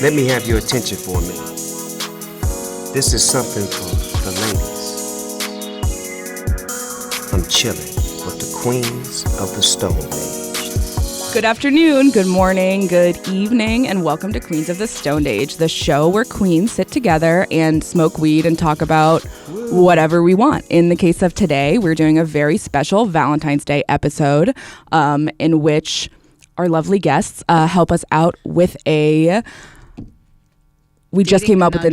Let me have your attention for a minute. This is something for the ladies. I'm chilling with the queens of the Stone Age. Good afternoon, good morning, good evening, and welcome to Queens of the Stone Age, the show where queens sit together and smoke weed and talk about whatever we want. In the case of today, we're doing a very special Valentine's Day episode in which our lovely guests help us out with a... We just came up with the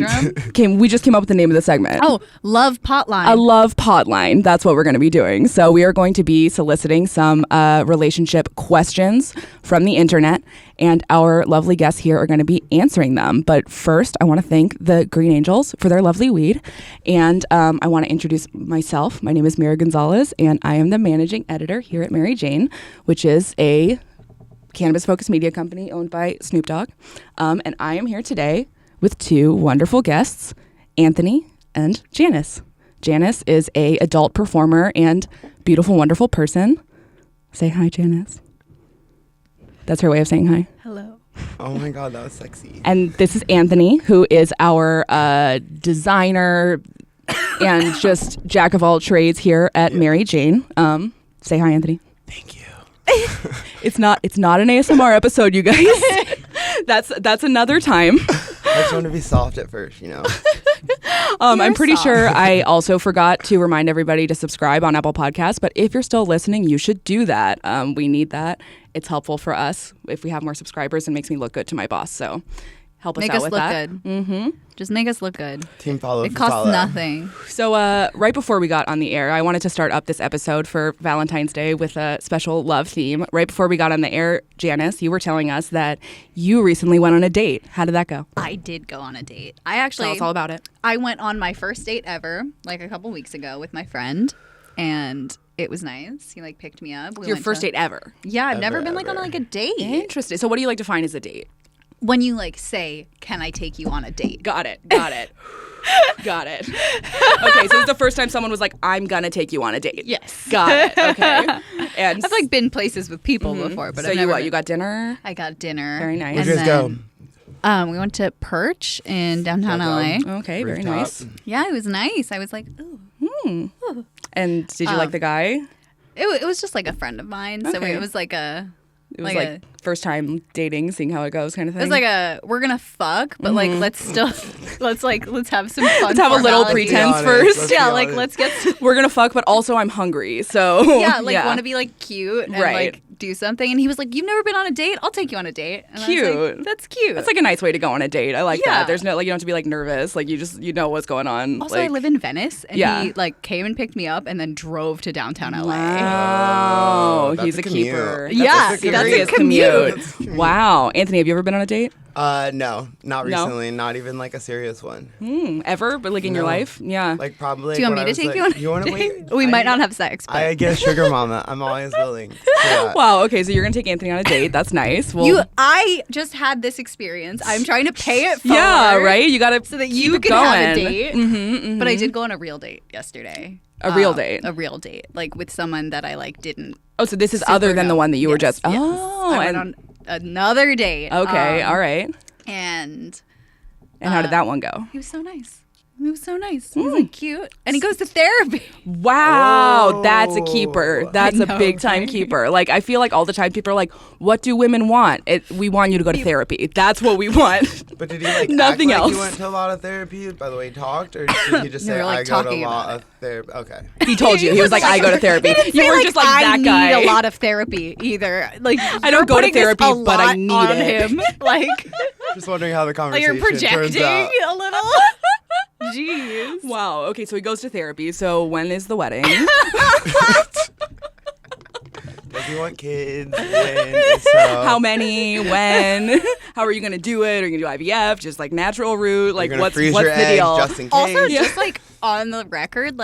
name of the segment. Oh, Love Potline. A Love Potline. That's what we're going to be doing. So we are going to be soliciting some relationship questions from the internet, and our lovely guests here are going to be answering them. But first, I want to thank the Green Angels for their lovely weed, and I want to introduce myself. My name is Mira Gonzalez, and I am the managing editor here at Mary Jane, which is a cannabis-focused media company owned by Snoop Dogg. And I am here today with two wonderful guests, Anthony and Janice. Janice is a adult performer and beautiful, wonderful person. Say hi, Janice. That's her way of saying hi. Hello. Oh my God, that was sexy. And this is Anthony, who is our designer and just jack of all trades here at Mary Jane. Say hi, Anthony. Thank you. It's not an ASMR episode, you guys. That's another time. I just want to be soft at first, you know. I'm pretty sure I also forgot to remind everybody to subscribe on Apple Podcasts, but if you're still listening, you should do that. We need that. It's helpful for us if we have more subscribers and makes me look good to my boss. So help us out with that. Make us look good. Just make us look good. Team follow. It costs nothing. So right before we got on the air, I wanted to start up this episode for Valentine's Day with a special love theme. Right before we got on the air, Janice, you were telling us that you recently went on a date. How did that go? I did go on a date. Tell us all about it. I went on my first date ever, like a couple weeks ago with my friend, and it was nice. He picked me up. Your first date ever? Yeah, I've never been on a date. Interesting. So what do you define as a date? When you say, can I take you on a date? Got it. Got it. Okay, so it's the first time someone was like, I'm gonna take you on a date. Yes. Got it. Okay. And I've been places with people before, but so I've never you got dinner? I got dinner. Very nice. Where'd you guys go? We went to Perch in downtown LA. Okay, very Rooftop. nice. Yeah, it was nice. I was like, ooh. Ooh. And did you like the guy? It was just a friend of mine. So Okay. it was It was first time dating, seeing how it goes kind of thing. It was we're gonna fuck, but let's have some fun. Let's have a little formalities. pretense first. Yeah, let's get we're gonna fuck, but also I'm hungry, so yeah, want to be cute and right. Do something. And he was like, "You've never been on a date? I'll take you on a date." And cute. I was like, that's cute. That's a nice way to go on a date. I like Yeah. that. There's no you don't have to be nervous. You know what's going on. Also, I live in Venice, and Yeah. he came and picked me up, and then drove to downtown LA. Wow, That's he's a commute. keeper. Yeah, that's a a commute. Wow, Anthony, have you ever been on a date? No, not No? recently. Not even a serious one. Ever? But in your No. life? Yeah. Probably. Do you want when me I to was take you on a You want to date? wait? We might not have sex, but I get a sugar mama. I'm always willing. For that. Wow. Okay, so you're gonna take Anthony on a date. That's nice. Well, I just had this experience. I'm trying to pay it forward. yeah, right. You gotta So that keep you it can going. have a date. Mm-hmm. But I did go on a real date yesterday. A real date? A real date. With someone that I didn't. Oh, so this is Super other than the know. one that you were Yes, just. yes. Oh, I went on another date. Okay. All right. And how did that one go? he was so nice. He was so nice. He was cute. And he goes to therapy. Wow, Oh. that's a keeper. That's I a know, big time right? keeper. I feel all the time people are like, what do women want? We want you to go to therapy. That's what we want. But did he Nothing act else. He went to a lot of therapy by the way he talked, or did he just No, say we were, I go to a talking lot about of therapy? Okay. He told you. He was like, I go to therapy. You were just I that guy. need a lot of therapy either. I don't go to therapy, but I need on it. him. Just wondering how the conversation You're projecting turns out. a little. Jeez. Wow. Okay, so he goes to therapy. So when is the wedding? Does he want kids? When? So, How many? When? How are you going to do it? Are you going to do IVF? Just natural route? you're gonna What's freeze the your eggs deal? just in case. Also, just on the record,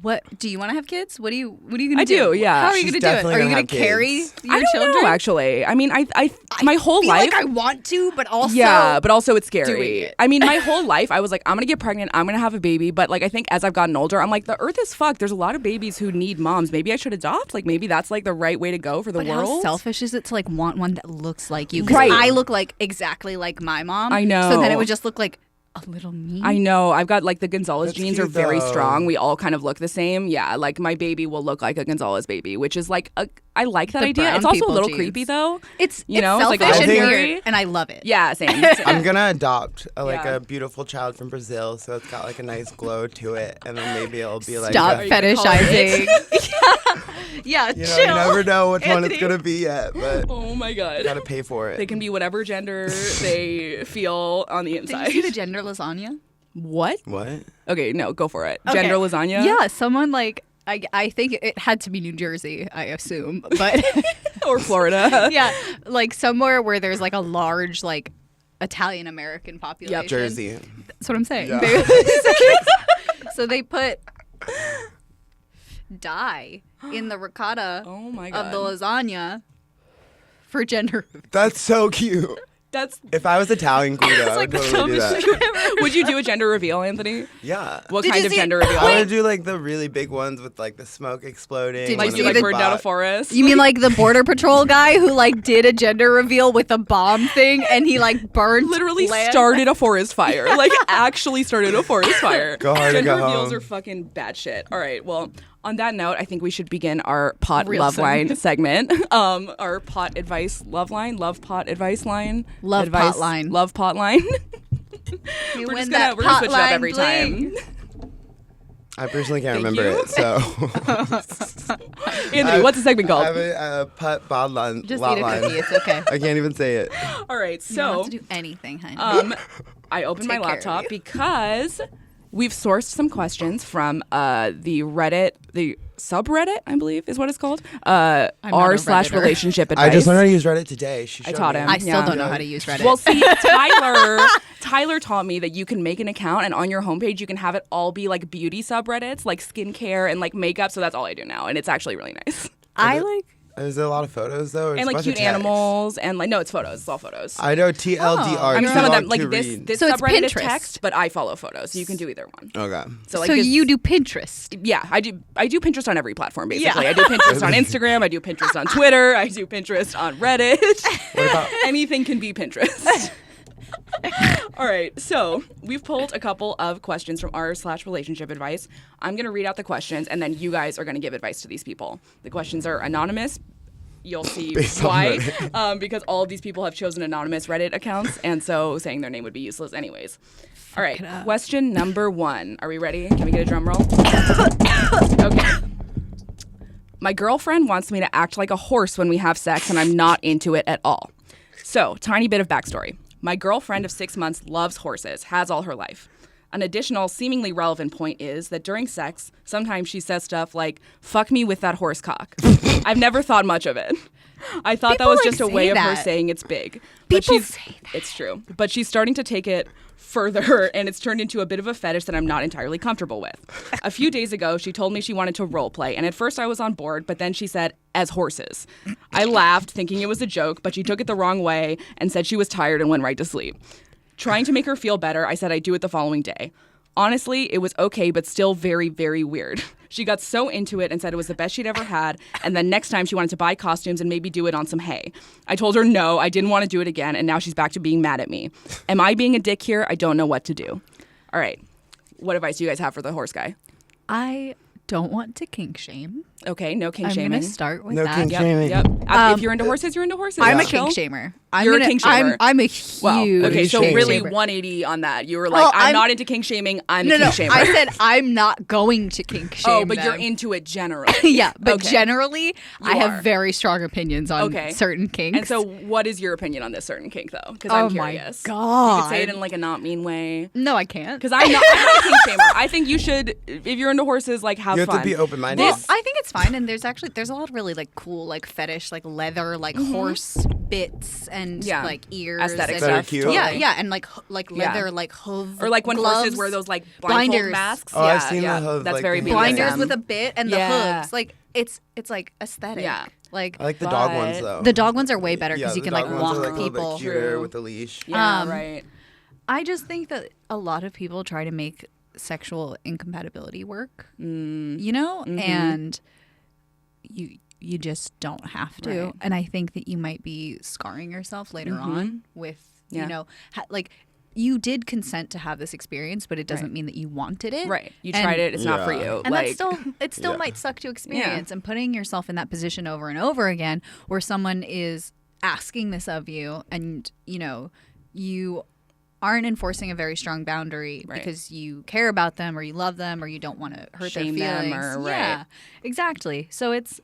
What do you want to have kids? What are you gonna I do, yeah. How are you She's gonna do it? definitely Are you gonna gonna have carry kids. your I don't children? know, actually. I mean, I my whole feel life. like I want to, but also Yeah, but also it's doing scary. it. I mean, my whole life I was like, I'm gonna get pregnant, I'm gonna have a baby. But like, I think as I've gotten older, I'm like, the earth is fucked. There's a lot of babies who need moms. Maybe I should adopt. Like, maybe that's like the right way to go for the But world. how selfish is it to like want one that looks like you? Because Right. I look like exactly like my mom. I know. So then it would just look like a little me. I know. I've got like the Gonzalez That's genes cute, are very though. strong. We all kind of look the same. Yeah, like my baby will look like a Gonzalez baby, which is like I like that The idea. brown It's also a people little genes. creepy though. It's You know, it's like selfish a and little weird, scary. and I love it. Yeah, same. I'm gonna adopt Yeah. a beautiful child from Brazil, so it's got like a nice glow to it, and then maybe it'll be like Stop Are you gonna call fetishizing. yeah, you know, chill. you never know which one Anthony. it's gonna be yet, but Oh my god. gotta pay for it. They can be whatever gender they feel on the Did inside. you see the gender lasagna? What? What? Okay, no, go for it. Okay. Gender lasagna? Yeah, someone like I think it had to be New Jersey, I assume, but Or Florida. yeah, like somewhere where there's like a large like Italian American population. Jersey. That's what I'm saying. Yeah. So they put dye in the ricotta Oh my of god. the lasagna for gender. That's so cute. That's If I was Italian queen, I would totally do that. Would you do a gender reveal, Anthony? Yeah. What Did kind you of see- gender reveal? I would do like the really big ones with like the smoke exploding. Did Like you you see like the burned down a forest? You mean like the border patrol guy who like did a gender reveal with a bomb thing and he like burned Literally land? started a forest fire. Like actually started a forest fire. Go hard or Gender go reveals home. are fucking bad shit. All right, well, on that note, I think we should begin our pot Real love soon. line segment. Our pot advice love line, love pot advice line. Love advice, pot line. Love pot line. You we're win just that gonna switch it up Potline every bling. time. I personally can't Thank remember you. it, so Anthony, what's the segment I called? have a putt bod line. Just lot eat a line. cookie. It's okay. I can't even say it. All right, You don't so have to do anything, honey. I opened my Take care of laptop you. because we've sourced some questions from the Reddit, the subreddit, I believe is what it's called. not a R// Redditor. relationship advice. I just learned how to use Reddit today. She I showed taught me. him. I still yeah. don't know how to use Reddit. Well, see, Tyler taught me that you can make an account and on your homepage you can have it all be like beauty subreddits, like skincare and like makeup. So that's all I do now, and it's actually really nice. I like. Is there a lot of photos though? Or And it's a like bunch cute of text? animals and like no, it's photos. It's all photos. I know TLDR. I mean, too some of long them like to this. read. This So it's subreddit is Pinterest. text, but I follow photos, so you can do either one. Okay. So like So this, you do Pinterest. Yeah, I do Pinterest on every platform basically. Yeah. I do Pinterest on Instagram, I do Pinterest on Twitter, I do Pinterest on Reddit. What about Anything can be Pinterest. All right, so we've pulled a couple of questions from r/ relationship advice. I'm going to read out the questions and then you guys are going to give advice to these people. The questions are anonymous. You'll see Based on why, because all of these people have chosen anonymous Reddit accounts, and so saying their name would be useless anyways. All right, question number 1. Are we ready? Can we get a drum roll? Okay. My girlfriend wants me to act like a horse when we have sex, and I'm not into it at all. So, tiny bit of backstory. My girlfriend of 6 months loves horses, has all her life. An additional, seemingly relevant point is that during sex, sometimes she says stuff like, fuck me with that horse cock. I've never thought much of it. I thought that People, was like, just a say way of her that. saying it's big. But People she's, say that. It's true. But she's starting to take it further, and it's turned into a bit of a fetish that I'm not entirely comfortable with. A few days ago, she told me she wanted to role play, and at first I was on board, but then she said, as horses. I laughed, thinking it was a joke, but she took it the wrong way and said she was tired and went right to sleep. Trying to make her feel better, I said I'd do it the following day. Honestly, it was okay, but still very, very weird. She got so into it and said it was the best she'd ever had, and then next time she wanted to buy costumes and maybe do it on some hay. I told her no, I didn't want to do it again, and now she's back to being mad at me. Am I being a dick here? I don't know what to do. All right. What advice do you guys have for the horse guy? I don't want to kink shame. Okay, no kink I'm shaming. going to start with No that. kink Yep, shaming? yep. If you're into horses, you're into horses. I'm a That's chill. kink shamer. You're a kink shamer. I'm a huge Well, okay, so kink really shamer. 180 on that. You were Well, like, I'm I'm- not into kink shaming. I'm No, a no. kink shamer. I said I'm not going to kink shame. oh, but you're them. into it generally. Yeah, but Okay. generally, I You have are. very strong opinions on Okay. certain kinks. And so, what is your opinion on this certain kink, though? Because Oh I'm my curious. God. You could say it in like a not mean way. no, I can't. Because I'm not a kink shamer. I think you should, if you're into horses, like have You have fun. to be open-minded. Well, I think it's fine. And there's a lot of really like cool like fetish, like leather, like horse bits and like ears, aesthetic and stuff. Cute. Yeah, and like leather, like hoof, or like when gloves, horses wear those like blindfold blinders. masks. Oh, I've seen the hoof, that's like, very the blinders BDSM. with a bit and the hooves. Like it's like aesthetic. Yeah. Like I like the dog ones though. the dog ones are way better because Yeah, you can the like dog ones are, walk like, a little bit people. cuter True. with a leash. Yeah, right. I just think that a lot of people try to make sexual incompatibility work, you know, and you just don't have to. Right. And I think that you might be scarring yourself later on with, you know, like you did consent to have this experience, but it doesn't mean that you wanted it. Right. You tried it. It's not for Yeah. you. And like, it still might suck to experience. And putting yourself in that position over and over again where someone is asking this of you and, you know, you aren't enforcing a very strong boundary because you care about them or you love them or you don't want to hurt Shame their them feelings. or- Yeah, right. exactly. So it's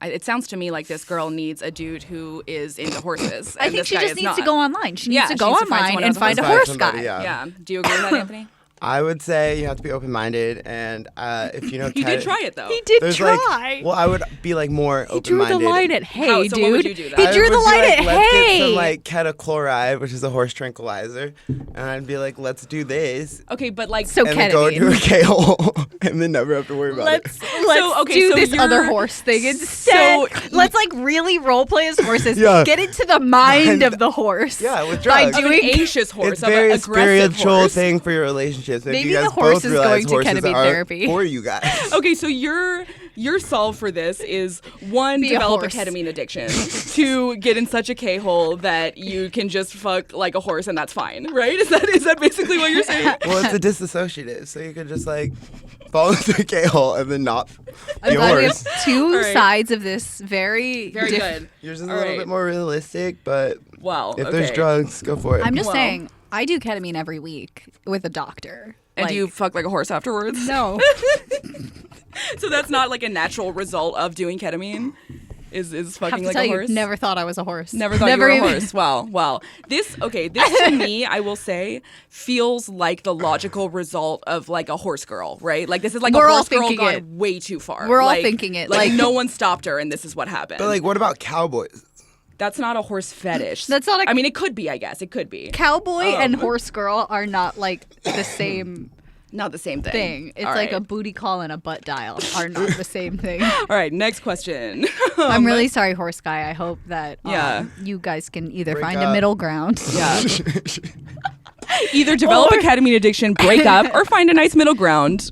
it sounds to me like this girl needs a dude who is into horses. I and think this she guy just is needs not. to go online. She needs to she go needs to find online someone and else find a who's horse somebody, guy. yeah. Yeah. Do you agree with that, Anthony? I would say you have to be open-minded, and if you know, He did try it though. He did There's try. like, well, I would be like more He drew open-minded. the line at hey, How- dude. so what would you do then? He I drew would the be line like, at let's hey. get some like ketochloride, which is a horse tranquilizer, and I'd be like, let's do this, Okay, but like So and then go to a ketamine. K-hole, and then never have to worry about it. Let's okay, do so this other you're- horse thing instead. Let's like really role play as horses. Yeah. Get into the mind of the horse. Yeah, with by drugs. of an doing. anxious horse, It's of very an aggressive spiritual horse. thing for your relationships. Maybe Maybe you guys the horse both is realize going to horses ketamine aren't therapy. for you guys. Okay, so your solve for this is one, Be a develop a horse. ketamine addiction. Two, get in such a K-hole that you can just fuck like a horse and that's fine, right? Is that basically what you're saying? Well, it's a disassociative, so you could just like fall into a K-hole and then not be I'm a glad we have horse. two All right. sides of this very Very good. Yours is a All little right. bit more realistic, but Wow. if there's okay. drugs, go for it. I'm just Well. saying, I do ketamine every week with a doctor. And do you fuck like a horse afterwards? No. So that's not like a natural result of doing ketamine? Is have fucking to like tell a you, horse? never thought I was a horse. Never thought you were a even- horse. Wow. This to me, I will say, feels like the logical result of like a horse girl, right? Like this is like We're a all horse girl thinking gone it. way too far. We're all Like- thinking it, Like like- no one stopped her, and this is what happened. But like, what about cowboys? That's not a horse fetish. That's not a- I mean, it could be. I guess it could be. Cowboy and horse girl are not like the same Not the same thing. thing. It's All like right. a booty call and a butt dial are not the same thing. All right, next question. I'm really sorry, horse guy. I hope that Yeah. you guys can either Break find up. a middle ground. Yeah. Either develop a ketamine addiction, break up, or find a nice middle ground.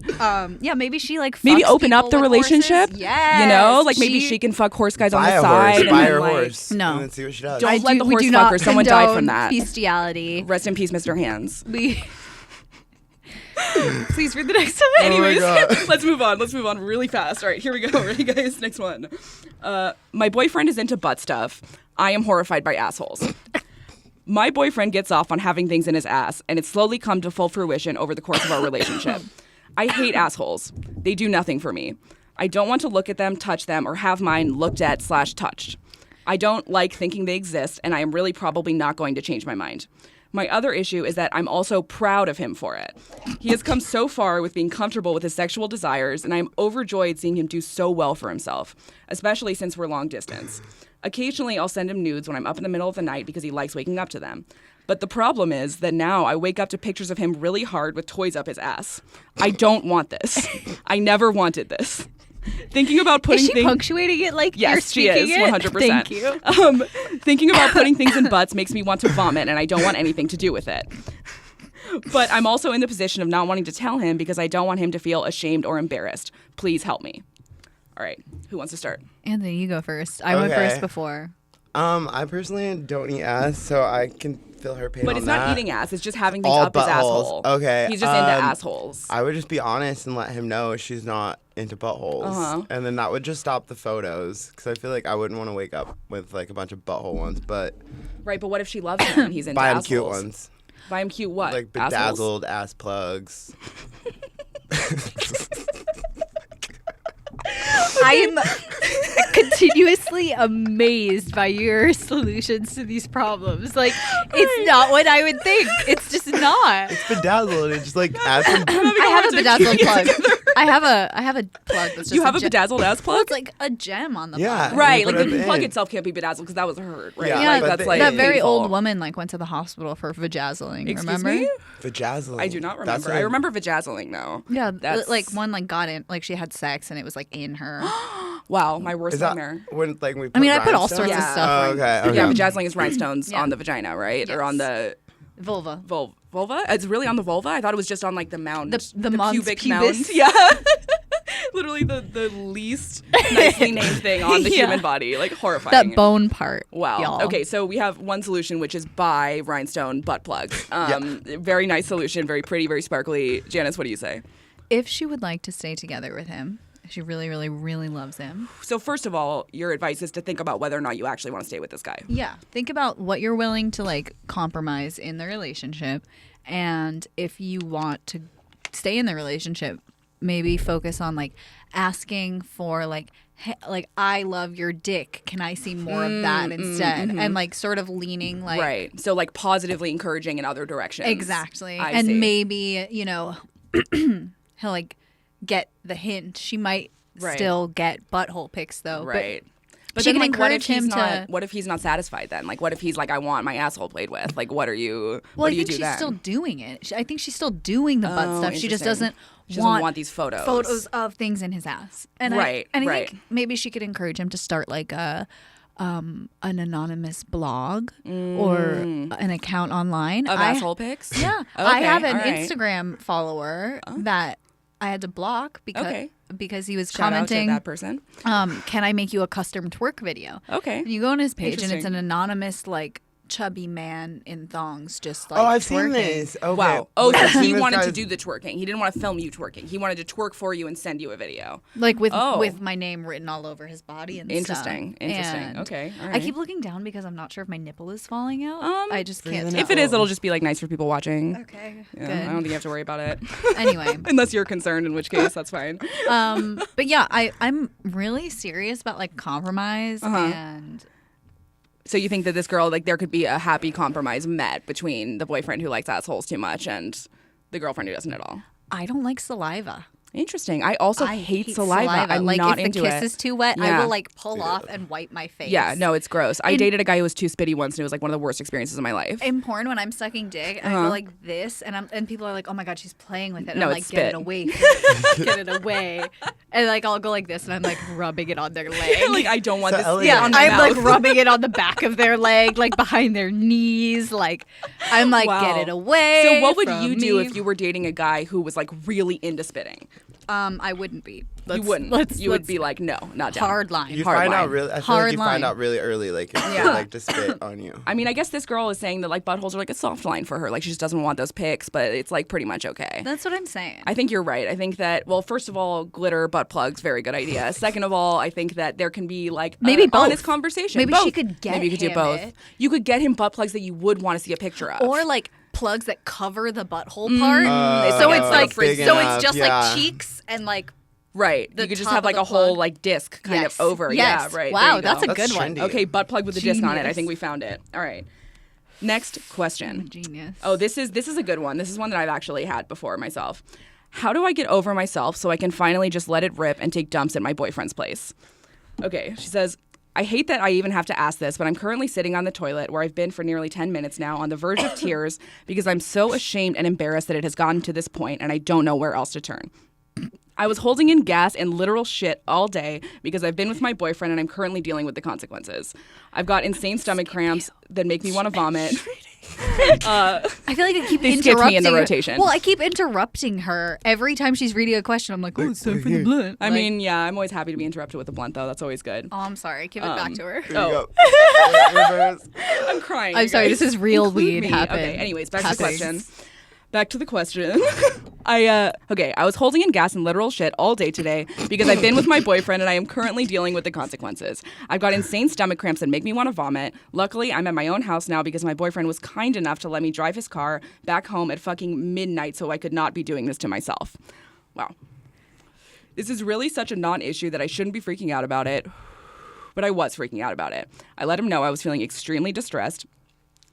Yeah, maybe she like Maybe fucks open up people the with horses. relationship. Yes. You know, like maybe she can fuck horse guys on Buy the a side. horse. and Buy then, her like, horse. No. And then see what she does. Don't let the we horse do fuck not her. Someone died from condone that. Bestiality. Rest in peace, Mr. Hands. We. Please read the next one. Anyways, God. let's move on. Let's move on really fast. All right, here we go. Ready, guys? Next one. My boyfriend is into butt stuff. I am horrified by assholes. My boyfriend gets off on having things in his ass, and it's slowly come to full fruition over the course of our relationship. I hate assholes. They do nothing for me. I don't want to look at them, touch them, or have mine looked at / touched. I don't like thinking they exist, and I am really probably not going to change my mind. My other issue is that I'm also proud of him for it. He has come so far with being comfortable with his sexual desires, and I'm overjoyed seeing him do so well for himself, especially since we're long distance. Occasionally, I'll send him nudes when I'm up in the middle of the night because he likes waking up to them. But the problem is that now I wake up to pictures of him really hard with toys up his ass. I don't want this. I never wanted this. Thinking about putting Is she things... punctuating it like you're Yes, she is, speaking it? 100%. Thank you. Thinking about putting things in butts makes me want to vomit, and I don't want anything to do with it. But I'm also in the position of not wanting to tell him because I don't want him to feel ashamed or embarrassed. Please help me. All right, who wants to start? Anthony, you go first. I went Okay. first before. I personally don't eat ass, so I can feel her pain But on it's that. not eating ass, it's just having things All up his buttholes. asshole. Okay, He's just into assholes. I would just be honest and let him know she's not into buttholes, Uh-huh. and then that would just stop the photos. Because I feel like I wouldn't want to wake up with like a bunch of butthole ones, but Right, but what if she loves him and he's into buy him assholes? cute ones, Buy him cute what? like Assholes? bedazzled ass plugs. I am continuously amazed by your solutions to these problems. Like, it's not what I would think. It's just not. It's bedazzled. It just like adds some. I have a bedazzled plug. I have a plug that's just You have a bedazzled ass Well, plug? it's like a gem on the Yeah. plug. Right, You like put the it plug in. itself can't be bedazzled because that was hurt, right? Yeah, Yeah, but that's like that very painful. old woman like went to the hospital for vajazzling. Excuse remember? me? Vajazzling. I do not That's remember. I remember vajazzling though. Yeah, That's- like one like got in, like she had sex and it was like in her. Wow, my worst Is that nightmare. when like we? Put I mean, I put all rhinestones? sorts of Yeah. stuff. Oh, right? okay. Okay. Yeah, vajazzling is rhinestones Yeah. on the vagina, right? Or on the Vulva. vulva? It's really on the vulva? I thought it was just on like the mound. The mons pubic pubis. mound. Yeah. Literally the least nicely named thing on the Yeah. human body. Like horrifying. That bone part. Wow. Y'all. Okay, so we have one solution, which is buy rhinestone butt plugs. Very nice solution, very pretty, very sparkly. Janice, what do you say? If she would like to stay together with him, if she really, really, really loves him. So first of all, your advice is to think about whether or not you actually want to stay with this guy. Yeah. Think about what you're willing to like compromise in the relationship. And if you want to stay in the relationship, maybe focus on like asking for like, hey, like, I love your dick. Can I see more of that instead? And like sort of leaning like. Right. So like positively encouraging in other directions. Exactly. I and see. maybe, he'll like get the hint. She might Right. still get butthole pics though. Right. But she then, can like, what if encourage he's him not? to. What if he's not satisfied then? Like, what if he's like, I want my asshole played with? Like, what are you? Well, what I do you think do she's then? still doing it. I think she's still doing the butt Oh, stuff. She just interesting. doesn't want these photos. Photos of things in his ass. And Right, I right. think maybe she could encourage him to start like an anonymous blog or an account online Of asshole pics? Yeah, Okay, I have an all right. Instagram follower that I had to block because he was Shout out to commenting. that person. Can I make you a custom twerk video? Okay. And you go on his page and it's Interesting. an anonymous like chubby man in thongs just like Oh, I've twerking. seen this. Okay. Wow. Oh, I've so seen he this wanted to guy's- do the twerking. He didn't want to film you twerking. He wanted to twerk for you and send you a video. Like with Oh. my name written all over his body and Interesting. stuff. Interesting. And Okay. All I right. keep looking down because I'm not sure if my nipple is falling out. I just can't breathe tell. If it is, it'll just be like nice for people watching. Okay, Yeah, good. I don't think you have to worry about it. Anyway, Unless you're concerned, in which case that's fine. but yeah, I'm really serious about like compromise and So you think that this girl, like, there could be a happy compromise met between the boyfriend who likes assholes too much and the girlfriend who doesn't at all? I don't like saliva. Interesting. I also hate saliva. I'm like not if into the it. kiss is too wet, I Yeah. will like pull off and wipe my face. Yeah, no, it's gross. I dated a guy who was too spitty once, and it was like one of the worst experiences of my life. In porn, when I'm sucking dick, I go like this, and people are like, "Oh my god, she's playing with it." And No, I'm it's like, "Get spit. it away, get it away!" And like I'll go like this, and I'm like rubbing it on their leg. Like, I don't want So this Elliot- spit yeah, on my I'm mouth. like rubbing it on the back of their leg, like behind their knees. Like I'm like, Wow. "Get it away!" So what would from you do me." if you were dating a guy who was like really into spitting? I wouldn't be. You wouldn't. You would be like, no, not down. hard line. You Hard find line. out really. I feel Hard like you find line. out really early, like if Yeah. they like to spit on you. I mean, I guess this girl is saying that like buttholes are like a soft line for her. Like she just doesn't want those pics, but it's like pretty much okay. That's what I'm saying. I think you're right. I think that, well, first of all, glitter butt plugs, very good idea. Second of all, I think that there can be like Maybe an both. honest conversation. Maybe Both. she could get Maybe you could do him both. it. You could get him butt plugs that you would want to see a picture of. Or like plugs that cover the butthole part. Mm, so like it's a like frizzy. so enough, it's just yeah. like cheeks and like right. the You could just top have of like the a whole plug. like disc kind Yes. of over. Yes. Yeah, right. Wow, There you that's go. a good That's one. trendy. Okay, butt plug with a disc on it. I Genius. think we found it. All right. Next question. Genius. Oh, this is a good one. This is one that I've actually had before myself. How do I get over myself so I can finally just let it rip and take dumps at my boyfriend's place? Okay, she says, I hate that I even have to ask this, but I'm currently sitting on the toilet where I've been for nearly 10 minutes now on the verge of tears because I'm so ashamed and embarrassed that it has gotten to this point and I don't know where else to turn. I was holding in gas and literal shit all day because I've been with my boyfriend and I'm currently dealing with the consequences. I've got insane stomach cramps that make me want to vomit. I feel like I keep They skipped me interrupting in the her. rotation. Well, I keep interrupting her every time she's reading a question. I'm like, oh, it's time for the blunt. I Like, mean, yeah, I'm always happy to be interrupted with a blunt, though. That's always good. oh, I'm sorry. Give it back to her. Here you Oh. go. Reverse. I'm crying. I'm you sorry, guys. this is real Include weed me. happen- Okay, anyways, back to the happens. question. Back to the question. I was holding in gas and literal shit all day today because I've been with my boyfriend and I am currently dealing with the consequences. I've got insane stomach cramps that make me want to vomit. Luckily, I'm at my own house now because my boyfriend was kind enough to let me drive his car back home at fucking midnight so I could not be doing this to myself. Wow. This is really such a non-issue that I shouldn't be freaking out about it, but I was freaking out about it. I let him know I was feeling extremely distressed.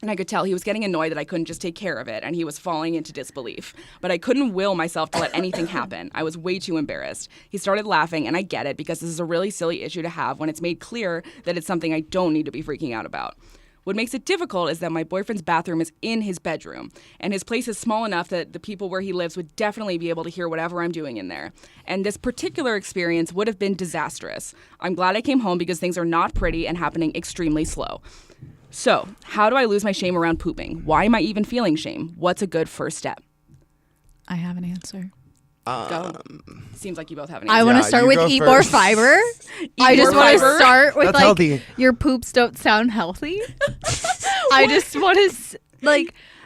And I could tell he was getting annoyed that I couldn't just take care of it, and he was falling into disbelief. But I couldn't will myself to let anything happen. I was way too embarrassed. He started laughing, and I get it, because this is a really silly issue to have when it's made clear that it's something I don't need to be freaking out about. What makes it difficult is that my boyfriend's bathroom is in his bedroom, and his place is small enough that the people where he lives would definitely be able to hear whatever I'm doing in there. And this particular experience would have been disastrous. I'm glad I came home because things are not pretty and happening extremely slow. So, how do I lose my shame around pooping? Why am I even feeling shame? What's a good first step? I have an answer. Go. Seems like you both have an answer. I want to start with eat more fiber. I just want to start with That's healthy. Your poops don't sound healthy. I just want to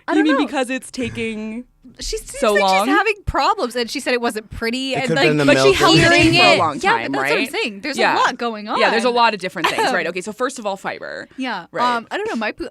I don't know. Because it's taking She seems so like long? she's having problems, and she said it wasn't pretty, It and could've been the but she milk held or it something. in For a long Yeah, time, but that's what right? I'm saying. There's Yeah. a lot going on. Yeah, there's a lot of different things, right? Okay, so first of all, fiber. Yeah. Right. I don't know. My poop,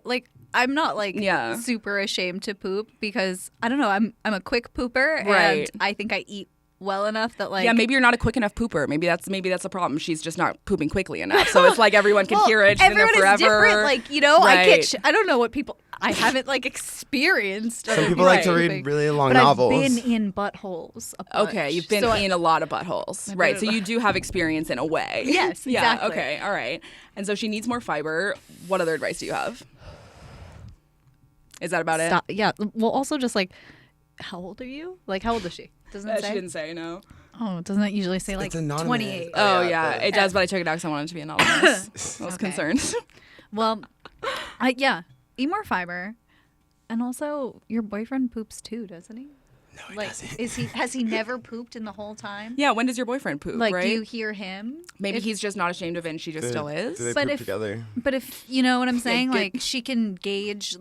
I'm not Yeah. super ashamed to poop because I don't know. I'm a quick pooper, Right. and I think I eat well enough that Yeah, maybe you're not a quick enough pooper. Maybe that's the problem. She's just not pooping quickly enough. So it's like everyone can hear it. She's in there everyone is forever. different. I Right. get. I don't know what people. I haven't experienced. Some people like to pooping, read really long but novels. I've been in buttholes. A bunch. Okay, you've been So in a lot of buttholes. Right, so you do have experience in a way. Yes, Yeah, exactly. okay, all right. And so she needs more fiber. What other advice do you have? Is that about Stop. Yeah. Well, also just how old are you? How old is she? Doesn't it it? say? She didn't say, no. Oh, doesn't it usually say It's anonymous. 28? Oh, yeah, yeah, but- it does, but I took it out because I wanted it to be anonymous. I was Okay. concerned. Well, eat more fiber, and also your boyfriend poops too, doesn't he? No, he doesn't. Has he never pooped in the whole time? Yeah, when does your boyfriend poop, right? Do you hear him? Maybe he's just not ashamed of it and she just still is. Do they But poop if- together? But if you know what I'm saying, good- she can gauge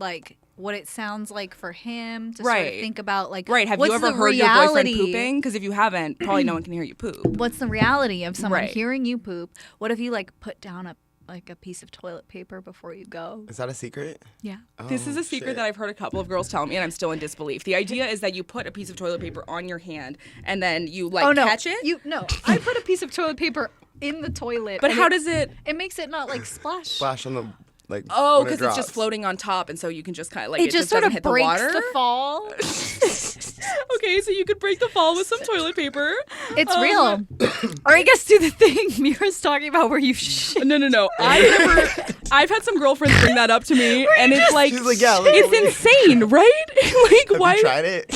what it sounds like for him to sort Right. of think about Right, have what's you ever the heard your boyfriend reality- pooping? Because if you haven't, probably no one can hear you poop. What's the reality of someone Right. hearing you poop? What if you put down a piece of toilet paper before you go? Is that a secret? Yeah. This is a secret that I've heard a couple of girls tell me, and I'm still in disbelief. The idea is that you put a piece of toilet paper on your hand, and then you catch it. I put a piece of toilet paper in the toilet. But and how does it? it makes it not splash? Splash on the Oh, when it because it's just drops. floating on top, and so you can just kind of It just sort doesn't of hit the breaks water. the fall. Okay, so you could break the fall with some toilet paper. It's real. Or I guess do the thing Mira's talking about where you shit. No. I've had some girlfriends bring that up to me, and it's She's like, yeah, look, it's insane, right? Have why? you tried it?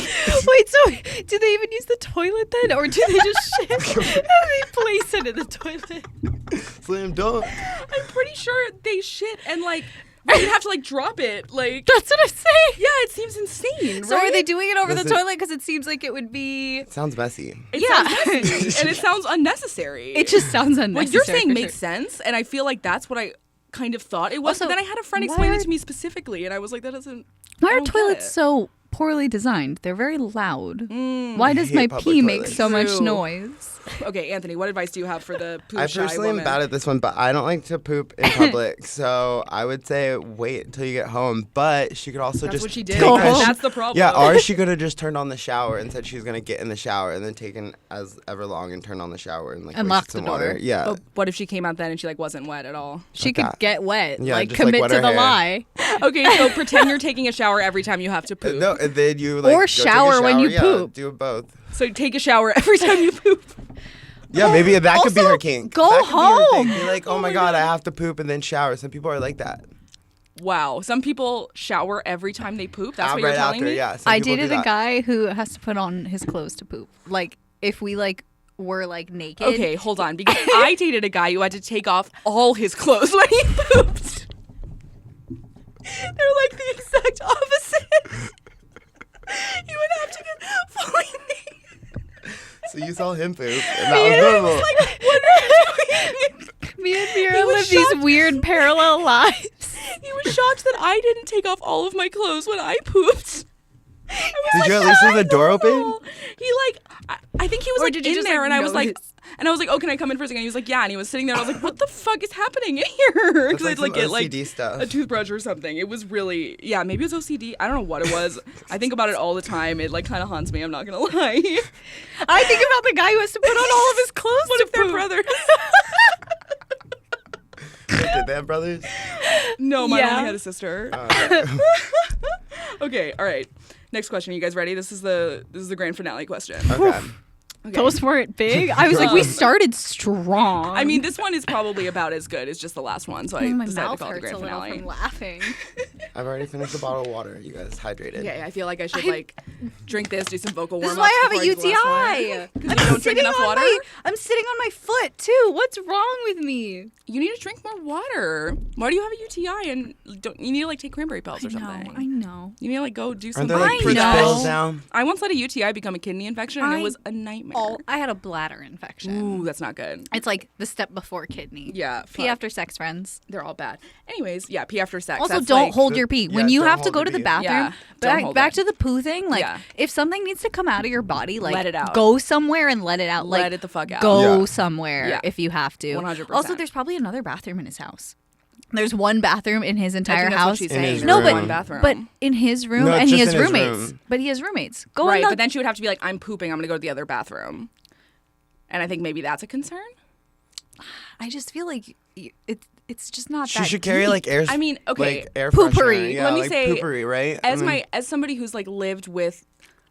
Wait, so do they even use the toilet then? Or do they just shit? And they place it in the toilet? Slam dunk. I'm pretty sure they shit and you'd have to drop it. That's what I'm saying. Yeah, it seems insane. So right? are they doing it over Does the it- toilet? Because it seems like it would be... Sounds messy. It Yeah. sounds messy, and it sounds unnecessary. It just sounds unnecessary. what you're saying for makes sure. sense, and I feel like that's what I kind of thought it was. Also, but then I had a friend why explain are- it to me specifically, and I was like, that doesn't. Why I are don't get toilets it. so poorly designed? They're very loud. Why does hate my public pee make toilets. so much True. noise? Okay, Anthony, what advice do you have for the poop I shy personally am woman? bad at this one, but I don't like to poop in public. So I would say wait until you get home. But she could also That's just what she did. take a That's the problem. Yeah, or she could have just turned on the shower and said she was gonna get in the shower and then taken as ever long and turn on the shower and And wasted lock the some door. water. Yeah. But what if she came out then and she wasn't wet at all? She could that. get wet. Yeah, just, commit wet to her the hair. lie. Okay, so pretend you're taking a shower every time you have to poop. No, and then you Or go take a shower when you yeah, poop. Do both. So take a shower every time you poop. Yeah, maybe that could be also, her kink. go That could be her thing. home. Be like, oh my god, I have to poop and then shower. Some people are like that. Wow, some people shower every time they poop. That's what right you're telling after, me. yeah. Some I people do dated a that. guy who has to put on his clothes to poop. If we were naked. Okay, hold on, because I dated a guy who had to take off all his clothes when he pooped. They're the exact opposite. He would have to get fully naked. So you saw him poop, and that was normal. What are you doing? Me and Mira He was live these shocked. weird parallel lives. He was shocked that I didn't take off all of my clothes when I pooped. Did you at least leave the door open? He I think he was Or did you in just, there, and I was notice? oh, can I come in for a second? And he was like, yeah, and he was sitting there, and I was like, what the fuck is happening in here? That's I'd some get OCD stuff. a toothbrush or something. It was really, yeah, maybe it was OCD. I don't know what it was. I think about it all the time. It kind of haunts me. I'm not gonna lie. I think about the guy who has to put on all of his clothes What to if they're poop. brothers? Did they have brothers? No, mine Yeah. only had a sister. Okay, all right. Next question. Are you guys ready? This is the grand finale question. Okay. Okay. Those weren't big. I was like, we started strong. I mean, this one is probably about as good as just the last one, so I my decided to mouth call it the hurts grand a little finale. from laughing. I've already finished a bottle of water. You guys hydrated. Okay, I feel like I should like drink this, do some vocal warm-ups. This is why I have before a do the last UTI. one. 'Cause you don't drink enough water. I'm sitting on my foot too. What's wrong with me? You need to drink more water. Why do you have a UTI and you need to like take cranberry pills or something? I know. You need to like go do Aren't something. there like I fruit know. pills now? I once let a UTI become a kidney infection and it I- was a nightmare. I had a bladder infection. Ooh, that's not good. It's like the step before kidney. Yeah, Pee fuck. after sex, friends. They're all bad. Anyways, yeah, pee after sex. Also, That's don't like, hold your pee. When you don't have to hold go your to the pee. bathroom, Yeah, don't hold back it. to the poo thing, like, Yeah. if something needs to come out of your body, like, Let it out. go somewhere and let it out. Let Like, it the fuck out. Go Yeah. somewhere Yeah. if you have to. 100%. Also, there's probably another bathroom in his house. There's one bathroom in his I entire think that's what house. she's In saying. his No, room. but one bathroom. But in his room, No, and he just has in his roommates. room. But he has roommates. Go right, in the, but then she would have to be like, I'm pooping. I'm gonna go to the other bathroom. And I think maybe that's a concern. I just feel like it's just not She that should carry deep. like air. I mean, okay, like air poopery. freshener. Yeah, Let me like say, poopery, right? I mean, as somebody who's like lived with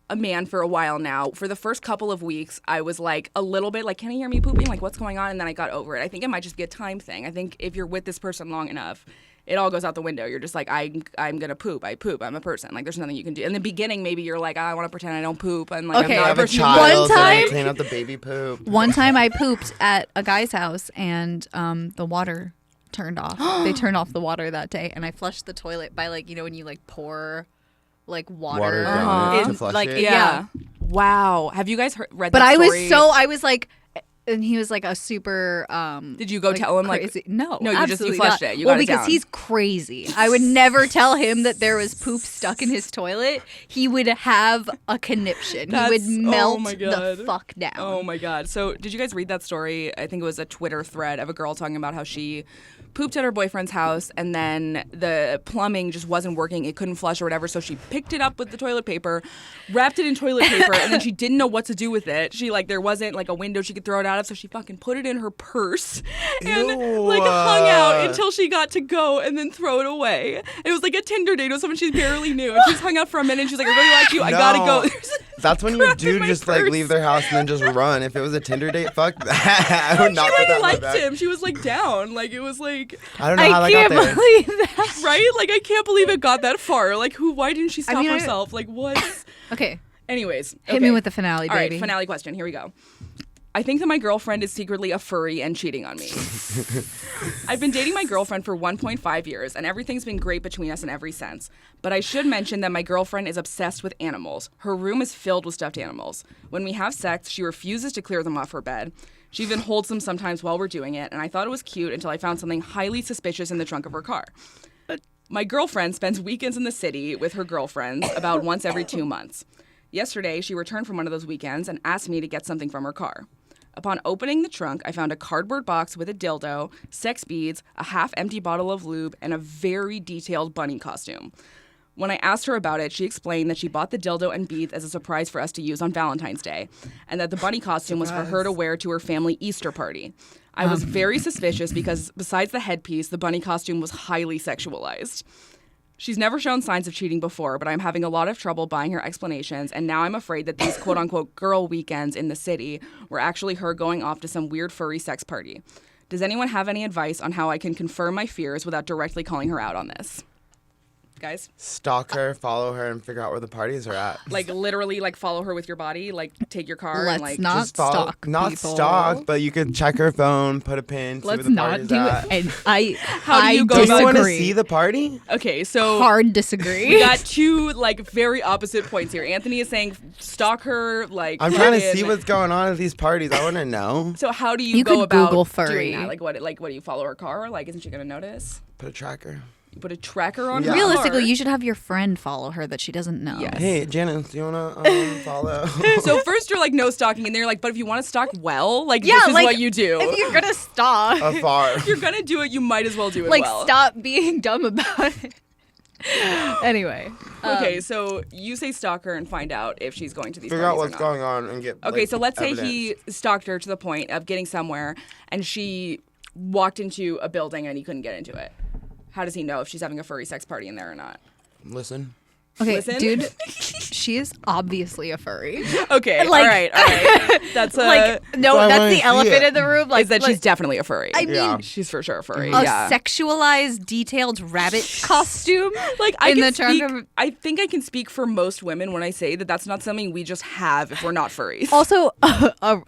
a man for a while now, for the first couple of weeks, I was like a little bit like, can you hear me pooping? Like, what's going on? And then I got over it. I think it might just be a time thing. I think if you're with this person long enough, it all goes out the window. You're just like, I'm gonna poop. I poop. I'm a person. Like, there's nothing you can do. In the beginning, maybe you're like, I want to pretend I don't poop. And like, Okay. I'm I not have a a person. child. One so I time- clean out the baby poop. One time I pooped at a guy's house and the water turned off. They turned off the water that day and I flushed the toilet by like, you know, when you like pour like water down it in, to flush like, it? Yeah. Wow. Have you guys read But that I story? I was like, and he was like a super Did you go tell him like crazy. No, No, you just- you absolutely flushed not. it. You well, got it because down. he's crazy. I would never tell him that there was poop stuck in his toilet. He would have a conniption. He would That's- oh melt my the God. fuck down. Oh my god. So did you guys read that story? I think it was a Twitter thread of a girl talking about how she pooped at her boyfriend's house and then the plumbing just wasn't working. It couldn't flush or whatever. So she picked it up with the toilet paper, wrapped it in toilet paper, and then she didn't know what to do with it. She like there wasn't like a window she could throw it out of, so she fucking put it in her purse and like hung out until she got to go and then throw it away. It was like a Tinder date with someone she barely knew. And she just hung out for a minute and she's like, I really like you. I gotta go. No. There's That's when you crap in do my just like purse. leave their house and then just run. If it was a Tinder date, fuck that. I would not She put like that in my liked bag. him. She was like down. Like it was like I don't know how I that can't got there. believe that. right. Like I can't believe it got that far. Like who? Why didn't she stop mean, herself? Like what? Okay, Anyways, hit me okay. with the finale, All right, baby. finale question. Here we go. I think that my girlfriend is secretly a furry and cheating on me. I've been dating my girlfriend for 1.5 years, and everything's been great between us in every sense. But I should mention that my girlfriend is obsessed with animals. Her room is filled with stuffed animals. When we have sex, she refuses to clear them off her bed. She even holds them sometimes while we're doing it, and I thought it was cute until I found something highly suspicious in the trunk of her car. My girlfriend spends weekends in the city with her girlfriends about once every 2 months. Yesterday, she returned from one of those weekends and asked me to get something from her car. Upon opening the trunk, I found a cardboard box with a dildo, sex beads, a half-empty bottle of lube, and a very detailed bunny costume. When I asked her about it, she explained that she bought the dildo and beads as a surprise for us to use on Valentine's Day, and that the bunny costume was for her to wear to her family Easter party. I was very suspicious because besides the headpiece, the bunny costume was highly sexualized. She's never shown signs of cheating before, but I'm having a lot of trouble buying her explanations, and now I'm afraid that these quote-unquote girl weekends in the city were actually her going off to some weird furry sex party. Does anyone have any advice on how I can confirm my fears without directly calling her out on this? Guys? Stalk her, follow her, and figure out where the parties are at. Like, literally, like, follow her with your body? Like, take your car Let's and, like... not Just follow, stalk not people. stalk, but you could check her phone, put a pin, see Let's where the not party's do at. it. And I do you go Do about- you want to disagree. see the party? Okay, so... Hard disagree. We got two, like, very opposite points here. Anthony is saying stalk her, like... I'm trying to fucking- see what's going on at these parties. I want to know. So how do you, You go could about Google furry. doing that? Like, what do you follow her car? Like, isn't she going to notice? Put a tracker. You put a tracker on Yeah. her Realistically, car. you should have your friend follow her that she doesn't know. Yes. Hey, Janice, do you want to follow? So first you're like, no stalking, and then you're like, but if you want to stalk well, like, Yeah, this is like, what you do. If you're gonna stalk, Afar. If you're going to do it, you might as well do it like well. stop being dumb about it. Anyway, Okay, so you say stalk her and find out if she's going to these Figure out parties what's or not. going on and get. Okay, like, so let's say evidence. he stalked her to the point of getting somewhere, and she walked into a building and he couldn't get into it. How does he know if she's having a furry sex party in there or not? Listen. Okay, Listen. dude, she is obviously a furry. Okay, Like- all right. That's Like, no, Why that's won't the you see elephant it? in the room. Like, is that she's definitely a furry. I mean, Yeah. she's for sure a furry. a yeah. sexualized, detailed rabbit costume. Like I in can the trunk speak, of- I think I can speak for most women when I say that that's not something we just have if we're not furries. Also, the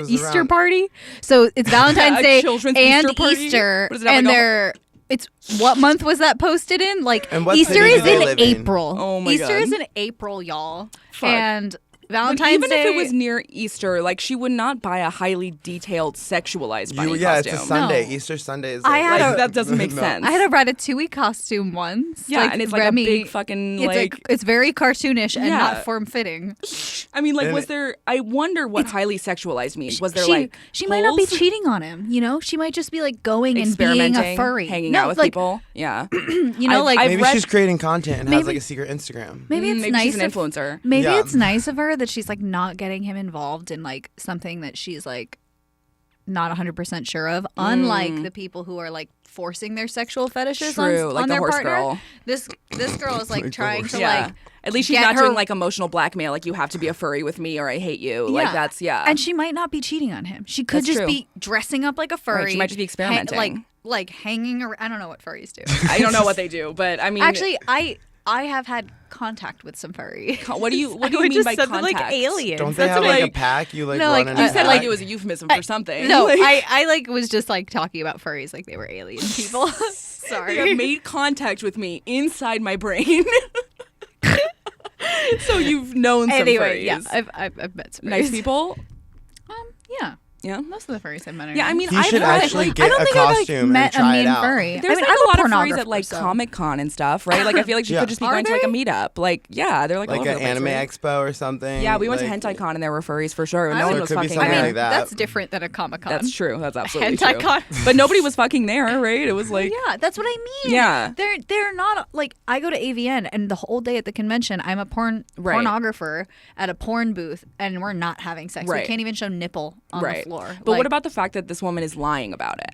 was Easter around- party. So it's Valentine's A Day children's and Easter party? Easter, What does it have, and like, a- they're. It's what month was that posted in? Like And what Easter city is do they in live in? April. Oh my Easter God. is in April, y'all. Fuck. And Like, Valentine's even Day. if it was near Easter, like she would not buy a highly detailed sexualized bunny Yeah, costume. it's a Sunday. No. Easter Sunday is I had Like, a- that doesn't make No. sense. I had a Ratatouille costume once. Yeah, and it's like Remy- a big fucking It's like. it's very cartoonish and Yeah. not form fitting. I mean, like, And was it- there? I wonder what highly sexualized means. Was there she, like she might not be holes? cheating on him, you know? She might just be like going and being experimenting, a furry. hanging No, out with like, people? Yeah, You know, I've- like I've Maybe read- she's creating content and has Maybe- like a secret Instagram. maybe it's maybe nice she's an if- influencer. Maybe Yeah. it's nice of her that she's like not getting him involved in like something that she's like not 100% sure of. Unlike the people who are like forcing their sexual fetishes True, on like the their horse partner. girl. This girl is like Like the trying horse to Yeah. like At least she's get not her- doing like emotional blackmail. Like you have to be a furry with me or I hate you. Like that's And she might not be cheating on him. She could That's just true. be dressing up like a furry. Right, she might just be experimenting. like hanging around. I don't know what furries do. I don't know what they do, but I mean, Actually, I have had contact with some furry. what do you I mean just by said that, contact? like aliens. Don't they That's have what like I- a pack? You like No, run like, in You a said pack? like it was a euphemism for something. No, Like, I like was just like talking about furries like they were alien people. Sorry. you have made contact with me inside my brain. So you've known some Anyway, furries. yeah, I've met some Nice furries. people. Yeah, Yeah. most of the furries I've met are Yeah, I nice. mean, You I've should had, actually like, get I don't a think I've like costume met and try a mean it out. furry. There's I mean, like I'm a lot of pornographer, furries at like so. Comic Con and stuff, right? Like I feel like she Yeah. could just be Are going to like a they? meetup. Like yeah, they're like all Like over an the place, anime right? expo or something. Yeah, we went to like- Hentai Con and there were furries for sure. I No would- one So it was could be fucking something there. like that. That's different than a Comic-Con. That's true. That's absolutely Hentai true. Con. But nobody was fucking there, right? It was like Yeah, that's what I mean. Yeah. They're not like I go to AVN and the whole day at the convention I'm a Right. pornographer at a porn booth and we're not having sex. Right. We can't even show nipple on the right. floor. But Like, what about the fact that this woman is lying about it?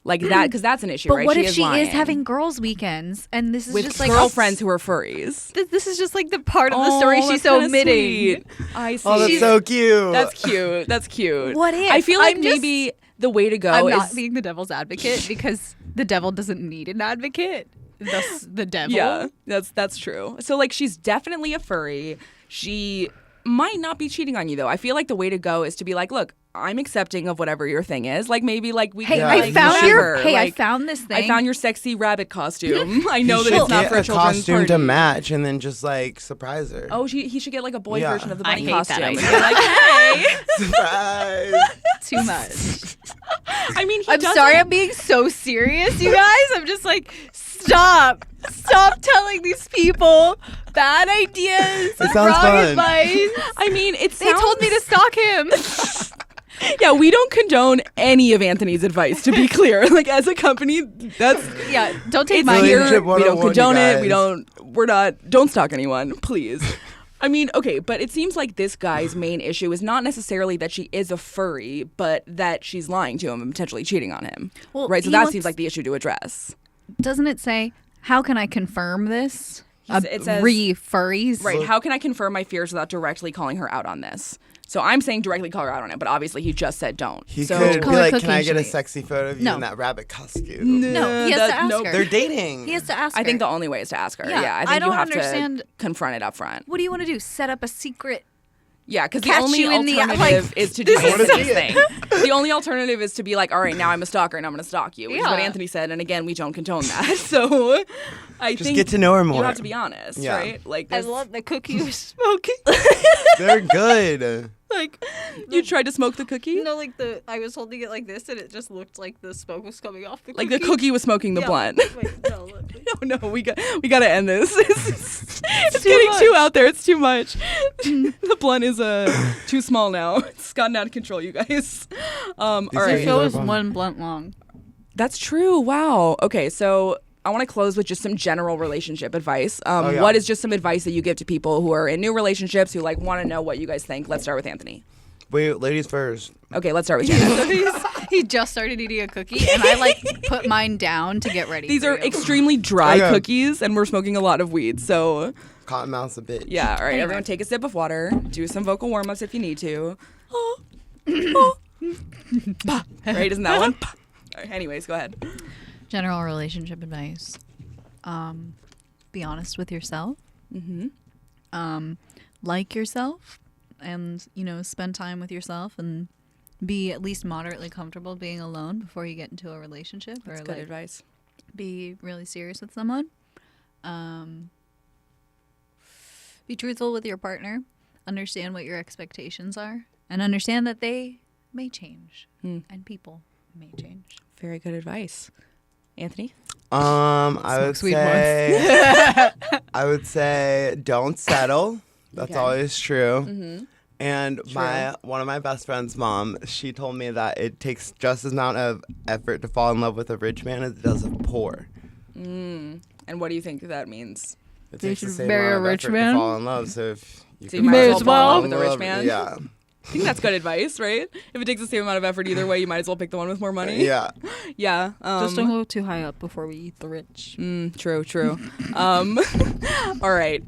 Like that, because that's an issue, But right? what if is she lying is having girls' weekends and this is with just like girlfriends who are furries? This is just like the part of the story Oh, she's that's kinda omitting. sweet. I see. Oh, that's so cute. That's cute. That's cute. What if? I feel like I'm just- maybe the way to go I'm is not being the devil's advocate because the devil doesn't need an advocate. Thus, the devil. yeah, that's true. So like she's definitely a furry. She might not be cheating on you though. I feel like the way to go is to be like, look, I'm accepting of whatever your thing is. Like maybe like we Hey, can Yeah, I like, found your. whatever. Hey, I Like, found this thing. I found your sexy rabbit costume. I know You that should it's not get for a a children's costume party. to match and then just like surprise her. Oh, he should get like a boy Yeah. version of the I bunny hate that costume. And idea. be like, hey. Surprise! too much. I mean, he I'm doesn't- sorry, I'm being so serious, you guys. I'm just like, stop telling these people bad ideas, It sounds wrong fun. advice. I mean, it They told me to stalk him. Yeah, we don't condone any of Anthony's advice, to be clear. Like, as a company, that's Yeah, don't take it's my here. Relationship We don't 101, condone you it. We guys. don't stalk anyone, please. I mean, okay, but it seems like this guy's main issue is not necessarily that she is a furry, but that she's lying to him and potentially cheating on him. Well, right? So he that wants- seems like the issue to address. Doesn't it say, how can I confirm this? It says- Re-furries. Right. How can I confirm my fears without directly calling her out on this? So I'm saying directly call her out on it, but obviously he just said don't. He so could be Color like, cooking "Can I get a sheet. sexy photo of you No. in that rabbit costume?" No, he has to ask nope. her. They're dating. He has to ask her. I think the only way is to ask her. Yeah, Yeah, I I think don't you have understand- to confront it up front. What do you want to do? Set up a secret? Yeah, because the Catch only you in the- alternative like, is to do I wanna Anthony's see it. thing. The only alternative is to be like, all right, now I'm a stalker and I'm going to stalk you, which is what Yeah. Anthony said. And again, we don't condone that. So I Just think get to know her more. you have to be honest, Yeah. right? Like, I there's- love the cookie you were smoking. They're good. like you tried to smoke the cookie? No, like I was holding it like this, and it just looked like the smoke was coming off the Like cookie. the cookie was smoking the Yeah. blunt. Wait, no, No, we got to end this. It's too getting much. too out there. It's too much. The blunt is too small now. It's gotten out of control, you guys. All These right. are- show is fun. one blunt long. That's true. Wow. Okay, so I want to close with just some general relationship advice. yeah. What is just some advice that you give to people who are in new relationships who like want to know what you guys think? Let's start with Anthony. Wait, ladies first. Okay, let's start with Janice. He just started eating a cookie, and I like put mine down to get ready. These for are you. extremely dry Okay. cookies, and we're smoking a lot of weed. So, Cottonmouth's a bitch. yeah. All right, Anyway. everyone, take a sip of water. Do some vocal warm ups if you need to. Right? Isn't that one? All right, anyways, go ahead. General relationship advice. Be honest with yourself. Like yourself, and spend time with yourself, and be at least moderately comfortable being alone before you get into a relationship. That's or good advice. Be really serious with someone. Be truthful with your partner. Understand what your expectations are, and understand that they may change, and people may change. Very good advice. Anthony? I would sweet say I would say don't settle. That's Okay. always true. Mm-hmm. And one of my best friend's mom, she told me that it takes just as amount of effort to fall in love with a rich man as it does a poor. And what do you think that means? It They takes the should same marry amount a of rich effort man? to fall in love. So if you So can you might fall as well fall in love with a rich man? Yeah. I think that's good advice, right? If it takes the same amount of effort either way, you might as well pick the one with more money. Yeah. Yeah. Just don't go too high up before we eat the rich. True. All right.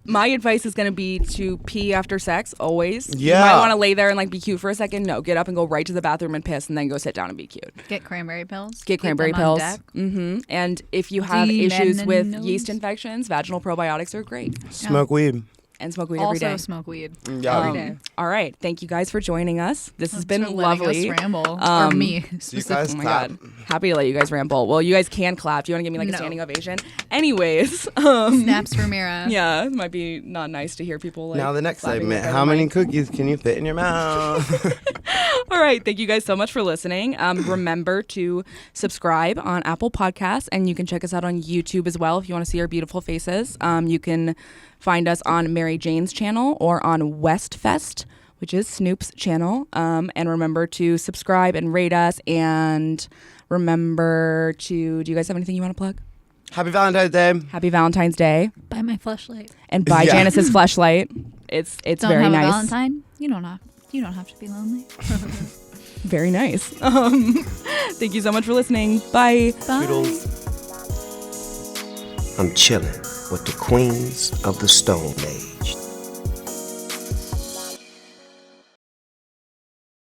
My advice is going to be to pee after sex, always. You might Yeah. want to lay there and like be cute for a second. No, get up and go right to the bathroom and piss and then go sit down and be cute. Get cranberry pills. Get Keep cranberry them on pills. deck. And if you have issues with Venenos. yeast infections, vaginal probiotics are great. Smoke weed. And smoke weed every day. Also smoke weed. Yeah. Every day. All right. Thank you guys for joining us. This has Thanks been for letting lovely. us ramble. Or Um, me. So you guys Oh my clap. God. Happy to let you guys ramble. Well, you guys can clap. Do you want to give me like a No. standing ovation? Anyways. Snaps for Mira. Yeah, it might be not nice to hear people like. Now the next clapping segment. with How their many mic. cookies can you fit in your mouth? All right. Thank you guys so much for listening. Remember to subscribe on Apple Podcasts, and you can check us out on YouTube as well if you want to see our beautiful faces. You can find us on Mary Jane's channel or on Westfest, which is Snoop's channel. And remember to subscribe and rate us. And remember to, do you guys have anything you want to plug? Happy Valentine's Day. Happy Valentine's Day. Buy my fleshlight. And buy Yeah. Janice's fleshlight. It's Don't very have nice. a Valentine? You don't have to be lonely. Very nice. Thank you so much for listening. Bye. Bye. Toodles. I'm chilling with the queens of the Stone Age.